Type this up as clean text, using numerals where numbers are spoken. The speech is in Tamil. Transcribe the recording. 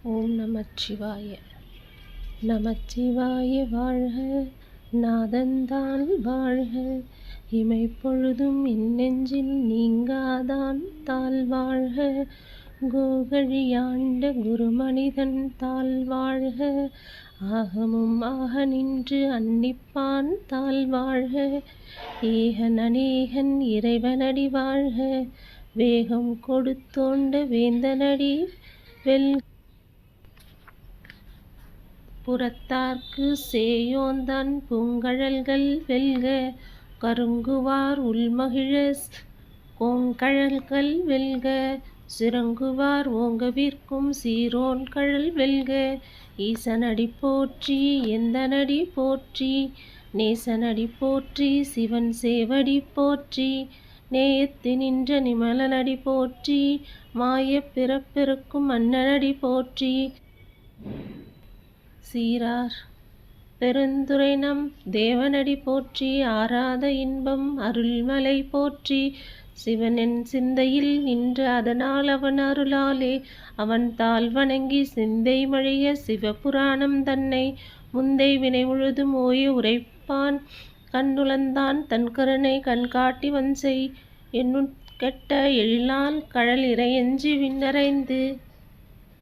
ஓம் நமச்சிவாய. நமச்சிவாய வாழ்க, நாதந்தாள் வாழ்க, இமைப்பொழுதும் நெஞ்சில் நீங்காதான் தாழ் வாழ்க, கோகழியாண்ட குருமனிதன் தாழ் வாழ்க, ஆகமும் ஆக நின்று அன்னிப்பான் தாழ் வாழ்க, ஏகன் அநேகன் இறைவனடி வாழ்க, வேகம் கொடுத்தோண்ட வேந்தனடி வெல்க, புறத்தார்க்கு சேயோன்தான் பூங்கழல்கள் வெல்க, கருங்குவார் உள்மகிழ கோங்கழல்கள் வெல்க, சிறங்குவார் ஓங்கவிர்க்கும் சீரோன் கழல் வெல்க, ஈசனடி போற்றி எந்தனடி போற்றி, நேசனடி போற்றி சிவன் சேவடி போற்றி, நேயத்து நின்ற நிமலனடி போற்றி, மாயப் பிறப்பிறக்கும் மன்னனடி போற்றி, சீரார் பெருந்துரை நம் தேவனடி போற்றி, ஆராத இன்பம் அருள்மலை போற்றி, சிவனென் சிந்தையில் நின்ற அதனால் அவன் அருளாலே அவன் தாள் வணங்கி சிந்தை மழிய சிவபுராணம் தன்னை முந்தை வினை முழுதும் ஓய உரைப்பான், கண்ணுளந்தான் தன் கருணை கண்காட்டி வன்செய் என்னுட் கெட்ட எழிலால் கழல் இறையஞ்சி விண்ணறைந்து